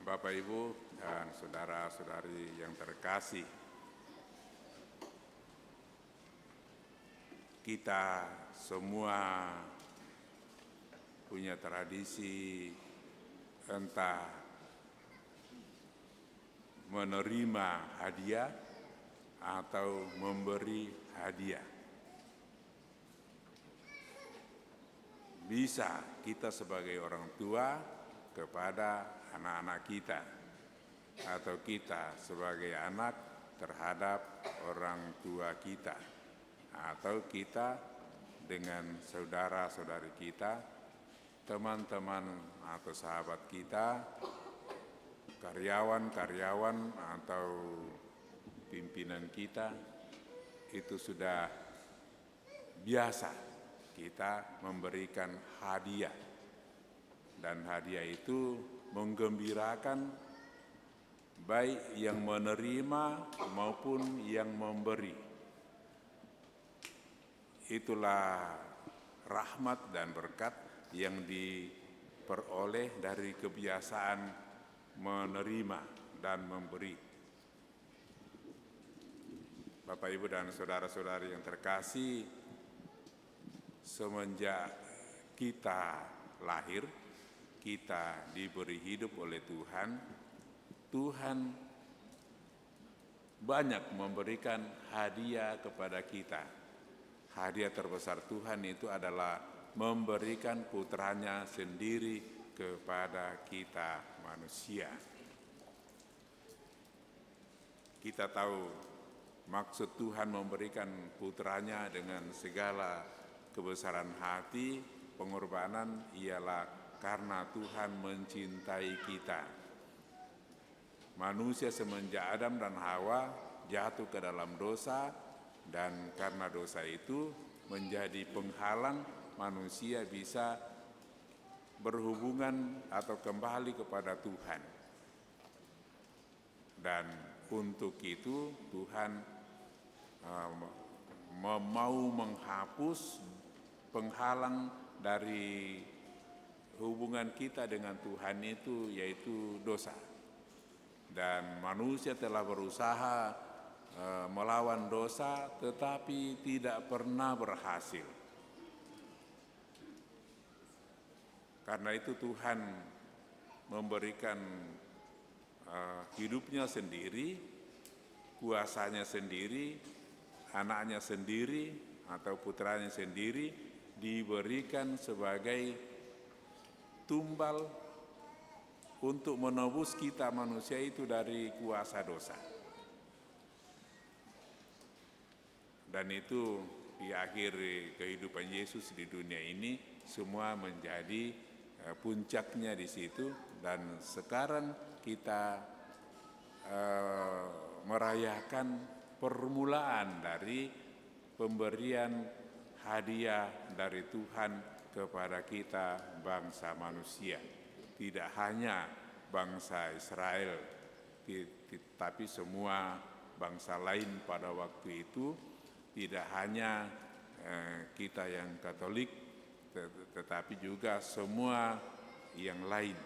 Bapak, Ibu, dan saudara-saudari yang terkasih, kita semua punya tradisi entah menerima hadiah atau memberi hadiah. Bisa kita sebagai orang tua kepada anak-anak kita, atau kita sebagai anak terhadap orang tua kita, atau kita dengan saudara-saudari kita, teman-teman atau sahabat kita, karyawan-karyawan atau pimpinan kita. Itu sudah biasa kita memberikan hadiah, dan hadiah itu menggembirakan baik yang menerima maupun yang memberi. Itulah rahmat dan berkat yang diperoleh dari kebiasaan menerima dan memberi. Bapak, Ibu, dan saudara-saudari yang terkasih, semenjak kita lahir, kita diberi hidup oleh Tuhan. Tuhan banyak memberikan hadiah kepada kita. Hadiah terbesar Tuhan itu adalah memberikan putranya sendiri kepada kita manusia. Kita tahu maksud Tuhan memberikan putranya dengan segala kebesaran hati, pengorbanan, ialah karena Tuhan mencintai kita. Manusia semenjak Adam dan Hawa jatuh ke dalam dosa, dan karena dosa itu menjadi penghalang manusia bisa berhubungan atau kembali kepada Tuhan. Dan untuk itu Tuhan mau menghapus penghalang dari hubungan kita dengan Tuhan itu, yaitu dosa. Dan manusia telah berusaha melawan dosa, tetapi tidak pernah berhasil. Karena itu Tuhan memberikan hidupnya sendiri, kuasanya sendiri, anaknya sendiri atau putranya sendiri diberikan sebagai tumbal untuk menebus kita manusia itu dari kuasa dosa. Dan itu di akhir kehidupan Yesus di dunia ini semua menjadi puncaknya di situ. Dan sekarang kita merayakan permulaan dari pemberian hadiah dari Tuhan kepada kita bangsa manusia. Tidak hanya bangsa Israel, tapi semua bangsa lain pada waktu itu. Tidak hanya kita yang Katolik, tetapi juga semua yang lain.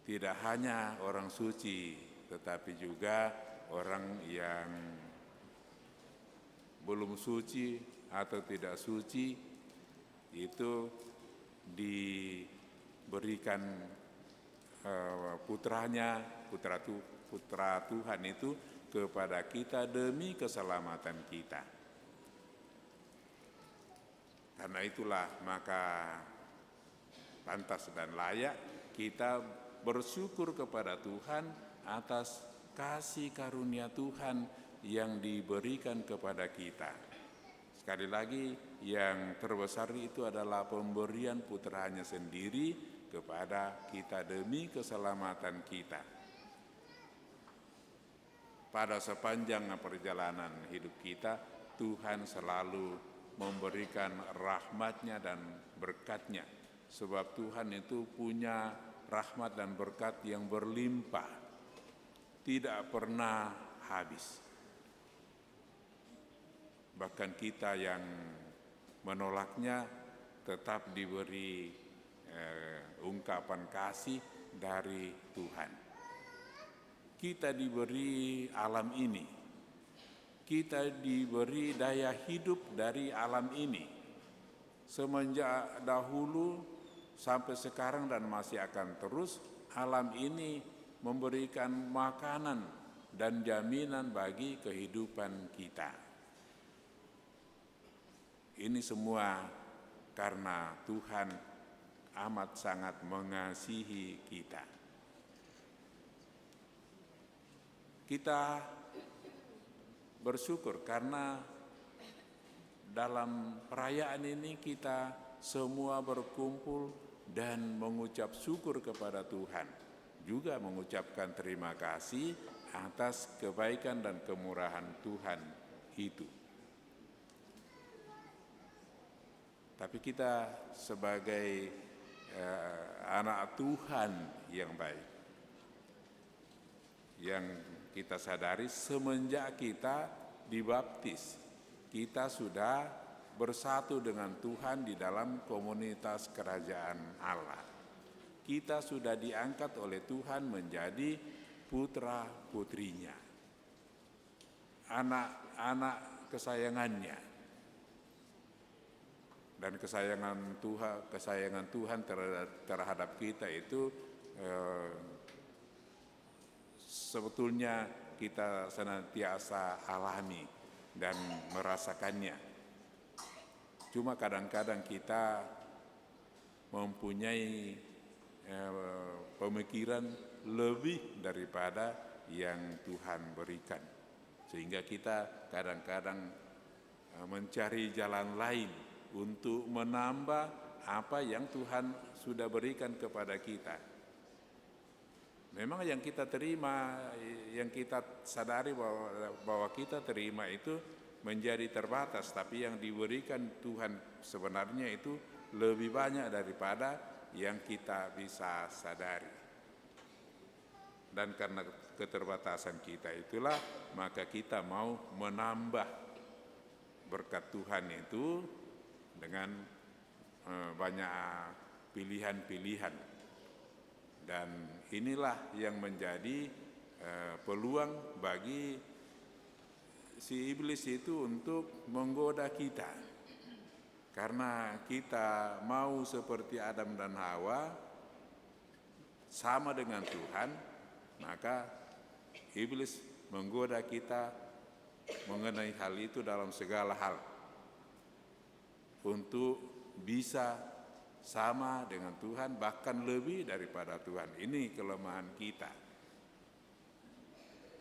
Tidak hanya orang suci, tetapi juga orang yang belum suci atau tidak suci, itu diberikan putranya, putra Tuhan itu kepada kita demi keselamatan kita. Karena itulah maka pantas dan layak kita bersyukur kepada Tuhan atas kasih karunia Tuhan yang diberikan kepada kita. Sekali lagi, yang terbesar itu adalah pemberian putranya sendiri kepada kita demi keselamatan kita. Pada sepanjang perjalanan hidup kita, Tuhan selalu memberikan rahmat-Nya dan berkat-Nya. Sebab Tuhan itu punya rahmat dan berkat yang berlimpah, tidak pernah habis. Bahkan kita yang menolaknya tetap diberi ungkapan kasih dari Tuhan. Kita diberi alam ini, kita diberi daya hidup dari alam ini. Semenjak dahulu sampai sekarang dan masih akan terus, alam ini memberikan makanan dan jaminan bagi kehidupan kita. Ini semua karena Tuhan amat sangat mengasihi kita. Kita bersyukur karena dalam perayaan ini kita semua berkumpul dan mengucap syukur kepada Tuhan. Juga mengucapkan terima kasih atas kebaikan dan kemurahan Tuhan itu. Tapi kita sebagai anak Tuhan yang baik, yang kita sadari semenjak kita dibaptis, kita sudah bersatu dengan Tuhan di dalam komunitas kerajaan Allah. Kita sudah diangkat oleh Tuhan menjadi putra-putrinya, anak-anak kesayangannya. Dan kesayangan Tuhan terhadap kita itu sebetulnya kita senantiasa alami dan merasakannya. Cuma kadang-kadang kita mempunyai pemikiran lebih daripada yang Tuhan berikan, sehingga kita kadang-kadang mencari jalan lain untuk menambah apa yang Tuhan sudah berikan kepada kita. Memang yang kita terima, yang kita sadari bahwa kita terima itu menjadi terbatas, tapi yang diberikan Tuhan sebenarnya itu lebih banyak daripada yang kita bisa sadari. Dan karena keterbatasan kita itulah, maka kita mau menambah berkat Tuhan itu dengan banyak pilihan-pilihan. Dan inilah yang menjadi peluang bagi si iblis itu untuk menggoda kita. Karena kita mau seperti Adam dan Hawa, sama dengan Tuhan, maka iblis menggoda kita mengenai hal itu dalam segala hal, untuk bisa sama dengan Tuhan, bahkan lebih daripada Tuhan. Ini kelemahan kita.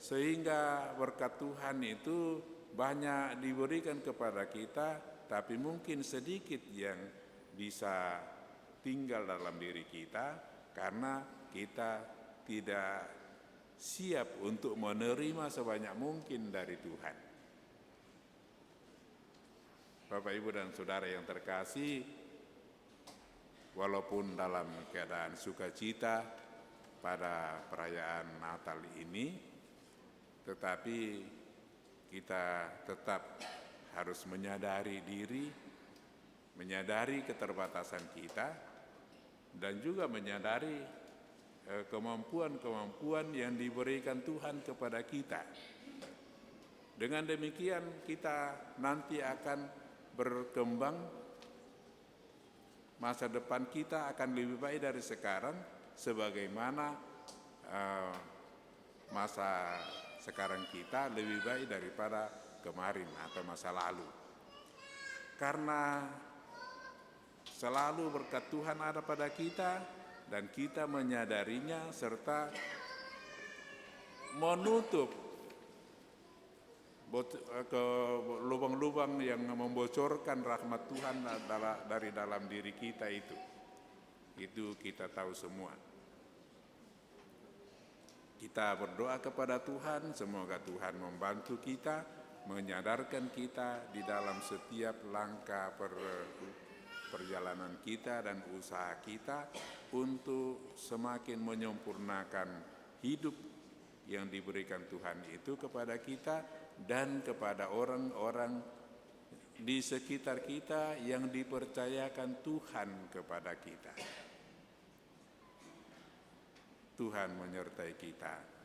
Sehingga berkat Tuhan itu banyak diberikan kepada kita, tapi mungkin sedikit yang bisa tinggal dalam diri kita karena kita tidak siap untuk menerima sebanyak mungkin dari Tuhan. Bapak, Ibu, dan Saudara yang terkasih, walaupun dalam keadaan sukacita pada perayaan Natal ini, tetapi kita tetap harus menyadari diri, menyadari keterbatasan kita, dan juga menyadari kemampuan-kemampuan yang diberikan Tuhan kepada kita. Dengan demikian kita nanti akan berkembang, masa depan kita akan lebih baik dari sekarang, sebagaimana masa sekarang kita lebih baik daripada kemarin atau masa lalu. Karena selalu berkat Tuhan ada pada kita dan kita menyadarinya serta menutup ke lubang-lubang yang membocorkan rahmat Tuhan dari dalam diri kita itu kita tahu semua. Kita berdoa kepada Tuhan, semoga Tuhan membantu kita, menyadarkan kita di dalam setiap langkah perjalanan kita dan usaha kita untuk semakin menyempurnakan hidup yang diberikan Tuhan itu kepada kita dan kepada orang-orang di sekitar kita yang dipercayakan Tuhan kepada kita. Tuhan menyertai kita.